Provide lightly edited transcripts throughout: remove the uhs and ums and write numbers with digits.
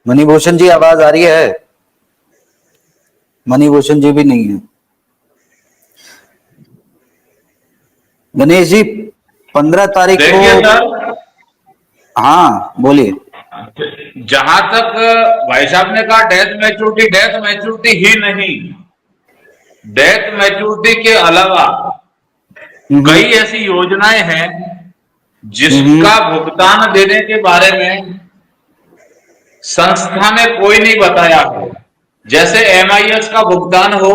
मणिभूषण जी आवाज आ रही है? मणिभूषण जी भी नहीं है। गणेश जी 15 तारीख को। देखिए सर, हाँ बोलिए। जहां तक भाई साहब ने कहा डेथ मैच्योरिटी ही नहीं, डेथ मैच्योरिटी के अलावा कई हम्म। ऐसी योजनाएं हैं हम्म। जिसका भुगतान देने के बारे में संस्था ने कोई नहीं बताया हो। जैसे एमआईएस का भुगतान हो,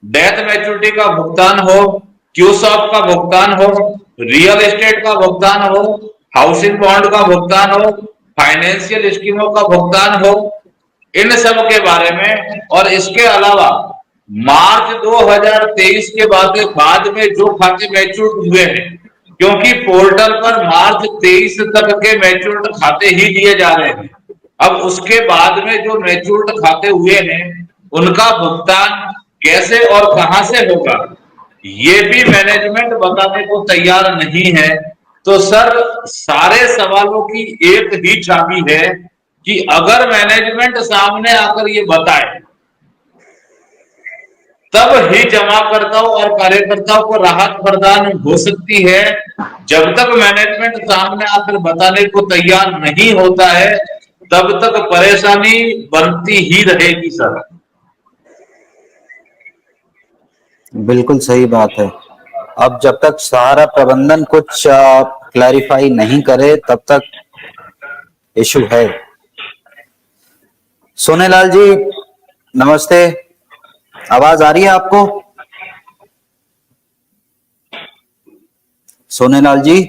डेथ मैच्योरिटी का भुगतान हो, क्यूसॉप का भुगतान हो, रियल एस्टेट का भुगतान हो, हाउसिंग बॉन्ड का भुगतान हो, फाइनेंशियल स्कीमों का भुगतान हो, इन सब के बारे में। और इसके अलावा मार्च 2023 के बाद में जो खाते मैच्योर हुए हैं, क्योंकि पोर्टल पर मार्च 23 तक के मैच्योर्ड खाते ही दिए जा रहे हैं, अब उसके बाद में जो मैच्योर्ड खाते हुए हैं उनका भुगतान कैसे और कहां से होगा, ये भी मैनेजमेंट बताने को तैयार नहीं है। तो सर, सारे सवालों की एक ही चाबी है कि अगर मैनेजमेंट सामने आकर ये बताए तब ही जमाकर्ताओं और कार्यकर्ताओं को राहत प्रदान हो सकती है। जब तक मैनेजमेंट सामने आकर बताने को तैयार नहीं होता है तब तक परेशानी बनती ही रहेगी सर। बिल्कुल सही बात है। अब जब तक सहारा प्रबंधन कुछ क्लैरिफाई नहीं करे तब तक इशू है। सोनेलाल जी नमस्ते, आवाज आ रही है आपको? सोनेलाल जी।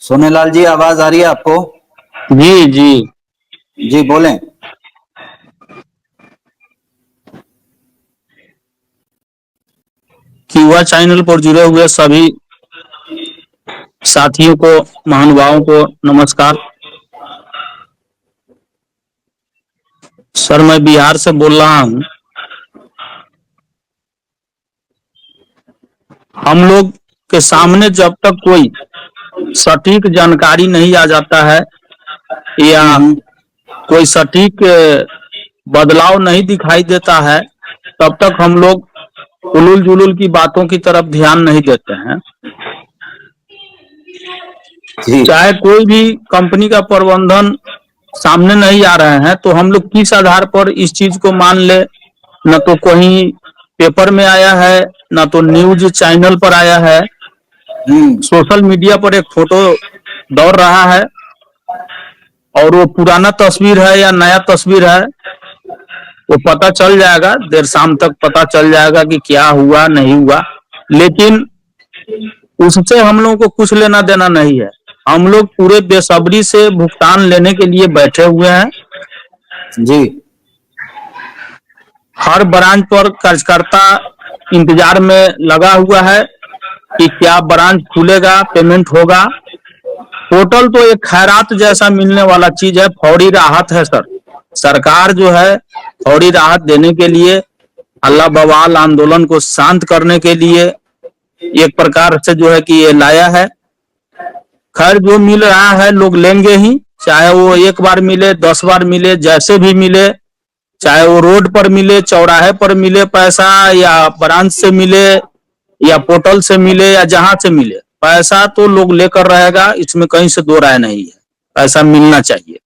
सोनेलाल जी आवाज आ रही है आपको? जी जी जी बोलें। युवा चैनल पर जुड़े हुए सभी साथियों को, महानुभावों को नमस्कार। सर, मैं बिहार से बोल रहा हूं। हम लोग के सामने जब तक कोई सटीक जानकारी नहीं आ जाता है या कोई सटीक बदलाव नहीं दिखाई देता है तब तक हम लोग उलूल जुलूल की बातों की तरफ ध्यान नहीं देते हैं। चाहे कोई भी कंपनी का प्रबंधन सामने नहीं आ रहे हैं तो हम लोग किस आधार पर इस चीज को मान ले? न तो कहीं पेपर में आया है, न तो न्यूज चैनल पर आया है, सोशल मीडिया पर एक फोटो दौड़ रहा है और वो पुराना तस्वीर है या नया तस्वीर है वो पता चल जाएगा, देर शाम तक पता चल जाएगा कि क्या हुआ नहीं हुआ। लेकिन उससे हम लोगों को कुछ लेना देना नहीं है। हम लोग पूरे बेसब्री से भुगतान लेने के लिए बैठे हुए हैं। जी। हर ब्रांच पर कार्यकर्ता इंतजार में लगा हुआ है कि क्या ब्रांच खुलेगा, पेमेंट होगा। पोर्टल तो एक खैरात जैसा मिलने वाला चीज है, फौरी राहत है सर। सरकार जो है फौरी राहत देने के लिए, अल्लाह बवाल आंदोलन को शांत करने के लिए एक प्रकार से जो है कि ये लाया है। खैर, जो मिल रहा है लोग लेंगे ही, चाहे वो एक बार मिले, 10 बार मिले, जैसे भी मिले, चाहे वो रोड पर मिले, चौराहे पर मिले पैसा, या ब्रांच से मिले, या पोर्टल से मिले, या जहां से मिले, पैसा तो लोग लेकर रहेगा, इसमें कहीं से दो राय नहीं है। पैसा मिलना चाहिए।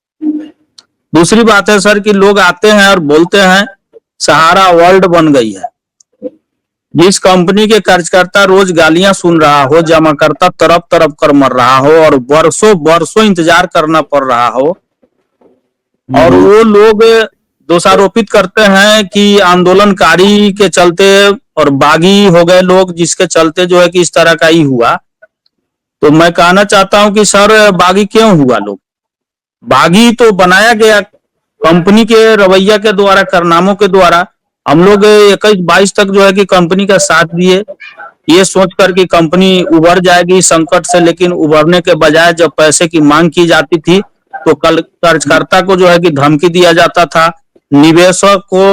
दूसरी बात है सर कि लोग आते हैं और बोलते हैं सहारा वर्ल्ड बन गई है। जिस कंपनी के कार्यकर्ता रोज गालियां सुन रहा हो, जमाकर्ता तरफ तरफ कर मर रहा हो और वर्षों वर्षों इंतजार करना पड़ रहा हो, और वो लोग दोषारोपित करते हैं कि आंदोलनकारी के चलते और बागी हो गए लोग, जिसके चलते जो है कि इस तरह का ही हुआ। तो मैं कहना चाहता हूं कि सर, बागी क्यों हुआ? लोग बागी तो बनाया गया कंपनी के रवैया के द्वारा, कारनामों के द्वारा। हम लोग 21-22 तक जो है कि कंपनी का साथ दिए, ये सोचकर कि कंपनी उबर जाएगी संकट से, लेकिन उबरने के बजाय जब पैसे की मांग की जाती थी तो कार्यकर्ता को जो है कि धमकी दिया जाता था, निवेशक को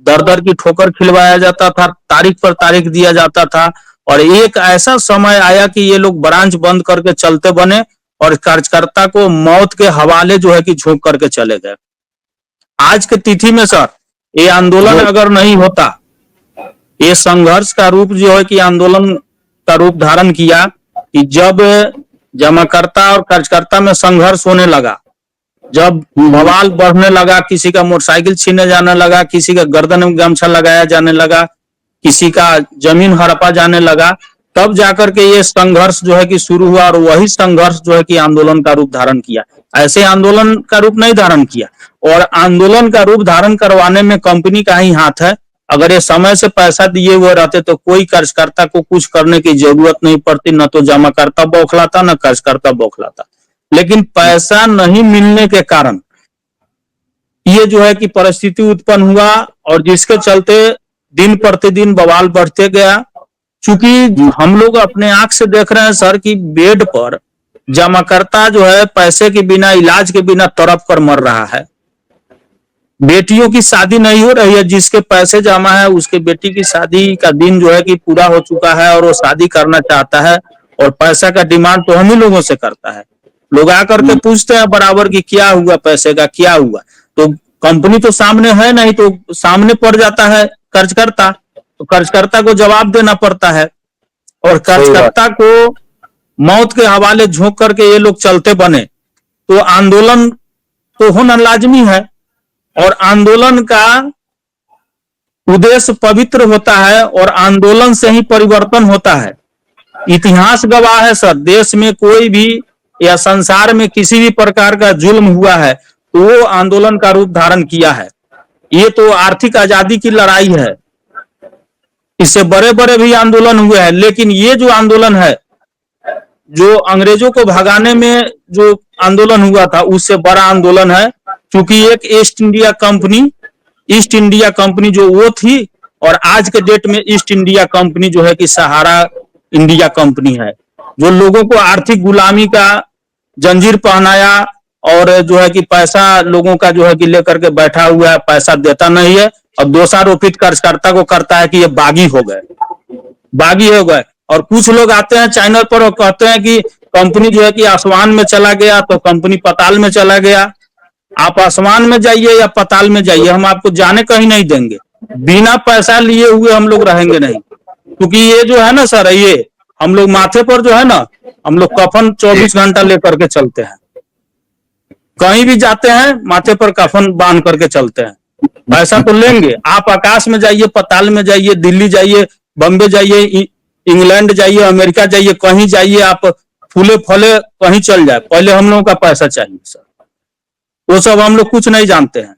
दर दर की ठोकर खिलवाया जाता था, तारीख पर तारीख दिया जाता था, और एक ऐसा समय आया कि ये लोग ब्रांच बंद करके चलते बने और कार्यकर्ता को मौत के हवाले जो है कि झोंक करके चले गए। आज के तिथि में सर ये आंदोलन अगर नहीं होता, ये संघर्ष का रूप जो है कि आंदोलन का रूप धारण किया कि जब जमाकर्ता और कार्यकर्ता में संघर्ष होने लगा, जब बवाल बढ़ने लगा, किसी का मोटरसाइकिल छीने जाने लगा, किसी का गर्दन में गमछा लगाया जाने लगा, किसी का जमीन हड़पा जाने लगा, तब जाकर के ये संघर्ष जो है कि शुरू हुआ और वही संघर्ष जो है कि आंदोलन का रूप धारण किया। ऐसे आंदोलन का रूप नहीं धारण किया। और आंदोलन का रूप धारण करवाने में कंपनी का ही हाथ है। अगर ये समय से पैसा दिए हुए रहते तो कोई कार्यकर्ता को कुछ करने की जरूरत नहीं पड़ती, न तो जमाकर्ता बौखलाता न कार्यकर्ता बौखलाता। लेकिन पैसा नहीं मिलने के कारण ये जो है कि परिस्थिति उत्पन्न हुआ और जिसके चलते दिन प्रतिदिन बवाल बढ़ते गया। चूंकि हम लोग अपने आंख से देख रहे हैं सर कि बेड पर जमाकर्ता जो है पैसे के बिना, इलाज के बिना तड़प कर मर रहा है। बेटियों की शादी नहीं हो रही है, जिसके पैसे जमा है उसके बेटी की शादी का दिन जो है कि पूरा हो चुका है और वो शादी करना चाहता है और पैसा का डिमांड तो हम ही लोगों से करता है। लोग आकर के पूछते हैं बराबर कि क्या हुआ, पैसे का क्या हुआ, तो कंपनी तो सामने है नहीं, तो सामने पड़ जाता है कर्जकर्ता, तो कर्जकर्ता को जवाब देना पड़ता है और कर्जकर्ता को मौत के हवाले झोंक करके ये लोग चलते बने। तो आंदोलन तो होना लाजमी है और आंदोलन का उद्देश्य पवित्र होता है और आंदोलन से ही परिवर्तन होता है। इतिहास गवाह है सर, देश में कोई भी या संसार में किसी भी प्रकार का जुल्म हुआ है तो वो आंदोलन का रूप धारण किया है। ये तो आर्थिक आजादी की लड़ाई है, इससे बड़े बड़े भी आंदोलन हुए हैं, लेकिन ये जो आंदोलन है, जो अंग्रेजों को भगाने में जो आंदोलन हुआ था, उससे बड़ा आंदोलन है। क्योंकि एक ईस्ट इंडिया कंपनी जो वो थी और आज के डेट में ईस्ट इंडिया कंपनी जो है कि सहारा इंडिया कंपनी है, जो लोगों को आर्थिक गुलामी का जंजीर पहनाया और जो है कि पैसा लोगों का जो है कि लेकर के बैठा हुआ है, पैसा देता नहीं है और दोषारोपित कार्यकर्ता को करता है कि ये बागी हो गए। और कुछ लोग आते हैं चैनल पर और कहते हैं कि कंपनी जो है कि आसमान में चला गया तो कंपनी पताल में चला गया। आप आसमान में जाइए या पताल में जाइए, हम आपको जाने कहीं नहीं देंगे। बिना पैसा लिए हुए हम लोग रहेंगे नहीं, क्योंकि ये जो है ना सर, ये हम लोग माथे पर जो है ना, हम लोग कफन 24 घंटा लेकर के चलते हैं। कहीं भी जाते हैं माथे पर कफन बांध करके चलते हैं। पैसा तो लेंगे, आप आकाश में जाइए, पताल में जाइए, दिल्ली जाइए, बम्बे जाइए, इंग्लैंड जाइए, अमेरिका जाइए, कहीं जाइए, आप फूले फले कहीं चल जाए, पहले हम लोगों का पैसा चाहिए सर। वो सब हम लोग कुछ नहीं जानते हैं।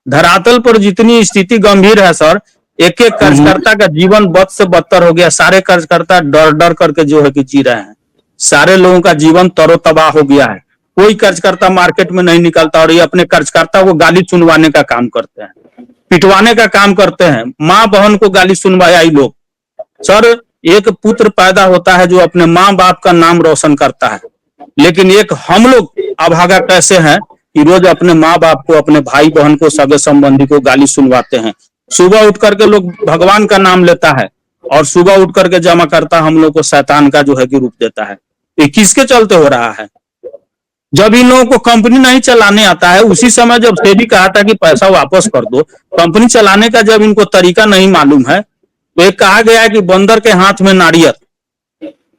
धरातल पर जितनी स्थिति गंभीर है सर, एक एक कार्यकर्ता का जीवन बद से बदतर हो गया। सारे कार्यकर्ता डर डर करके जो है कि जी रहे हैं। सारे लोगों का जीवन तरोतबाह हो गया है। कोई कार्यकर्ता मार्केट में नहीं निकलता और ये अपने कार्यकर्ता को गाली सुनवाने का काम करते हैं, पिटवाने का काम करते हैं। माँ बहन को गाली सुनवाया ही लोग। सर, एक पुत्र पैदा होता है जो अपने माँ बाप का नाम रोशन करता है, लेकिन एक हम लोग अभागा कैसे हैं कि रोज अपने माँ बाप को, अपने भाई बहन को, सगे संबंधी को गाली सुनवाते हैं। सुबह उठ करके लोग भगवान का नाम लेता है और सुबह उठ करके जमा करता हम लोग को शैतान का जो है कि रूप देता है। ये किसके चलते हो रहा है? जब इन लोगों को कंपनी नहीं चलाने आता है, उसी समय जब सेबी कहा था कि पैसा वापस कर दो, कंपनी चलाने का जब इनको तरीका नहीं मालूम है, तो एक कहा गया है कि बंदर के हाथ में नारियल।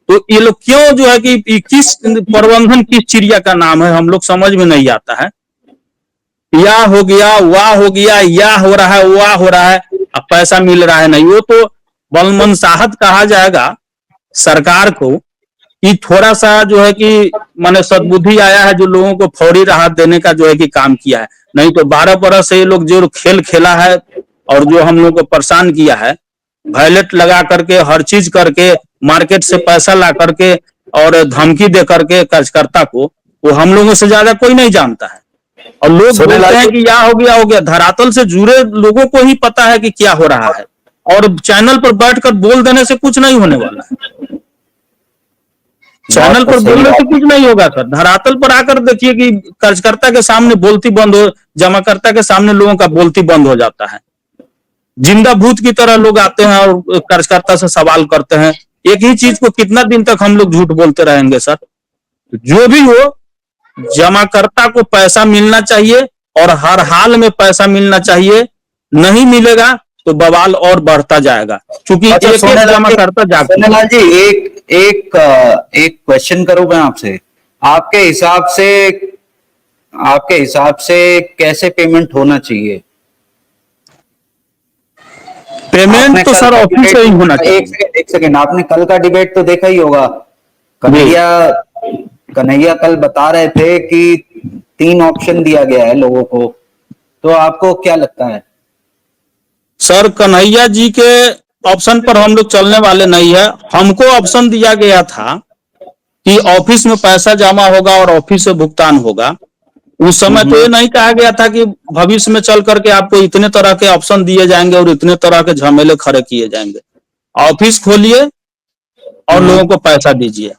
तो ये लोग क्यों जो है कि किस प्रबंधन, किस चिड़िया का नाम है, हम लोग समझ में नहीं आता है। या हो गया, वाह हो गया, या हो रहा है, वाह हो रहा है, अब पैसा मिल रहा है नहीं। वो तो बलमनसाहत कहा जाएगा सरकार को कि थोड़ा सा जो है कि माने सद्बुद्धि आया है, जो लोगों को फौरी राहत देने का जो है कि काम किया है। नहीं तो 12 बरस से ये लोग जो खेल खेला है और जो हम लोग को परेशान किया है, वॉयलेट लगा करके, हर चीज करके, मार्केट से पैसा ला करके और धमकी दे करके कार्यकर्ता को, वो हम लोगों से ज्यादा कोई नहीं जानता है। और लोग बोलते हैं कि या हो गया। धरातल से जुड़े लोगों को ही पता है कि क्या हो रहा है, और चैनल पर बैठकर बोल देने से कुछ नहीं होने वाला है। चैनल पर बोलने से कुछ नहीं होगा सर। धरातल पर आकर देखिए कि कार्यकर्ता के सामने बोलती बंद हो, जमाकर्ता के सामने लोगों का बोलती बंद हो जाता है। जिंदा भूत की तरह लोग आते हैं और कार्यकर्ता से सवाल करते हैं एक ही चीज को कितना दिन तक हम लोग झूठ बोलते रहेंगे सर? जो भी हो, जमाकर्ता को पैसा मिलना चाहिए और हर हाल में पैसा मिलना चाहिए। नहीं मिलेगा तो बवाल और बढ़ता जाएगा, क्योंकि अच्छा, एक एक जमाकर्ता जागते हैं। सोनेलाल जी, एक क्वेश्चन करूं मैं आपसे। आपके हिसाब से कैसे पेमेंट होना चाहिए? पेमेंट आपने तो कल सर का ऑफिस से ही डिबेट- होना चाहिए। एक सेकंड, आपने कल का डिबेट तो देखा ही होगा। कन्हैया कल बता रहे थे कि 3 ऑप्शन दिया गया है लोगों को, तो आपको क्या लगता है? सर कन्हैया जी के ऑप्शन पर हम लोग चलने वाले नहीं है। हमको ऑप्शन दिया गया था कि ऑफिस में पैसा जमा होगा और ऑफिस से भुगतान होगा। उस समय तो ये नहीं कहा गया था कि भविष्य में चल करके आपको इतने तरह के ऑप्शन दिए जाएंगे और इतने तरह के झमेले खड़े किए जाएंगे। ऑफिस खोलिए और लोगों को पैसा दीजिए।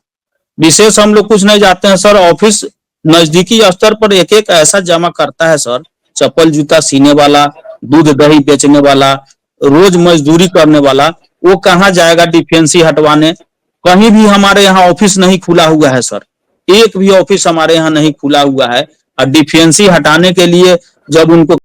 विशेष हम लोग कुछ नहीं जाते हैं सर। ऑफिस नजदीकी स्तर पर एक एक ऐसा जमा करता है सर, चप्पल जूता सीने वाला, दूध दही बेचने वाला, रोज मजदूरी करने वाला, वो कहाँ जाएगा डिफेंसी हटवाने? कहीं भी हमारे यहाँ ऑफिस नहीं खुला हुआ है सर, एक भी ऑफिस हमारे यहाँ नहीं खुला हुआ है। और डिफेंसी हटाने के लिए जब उनको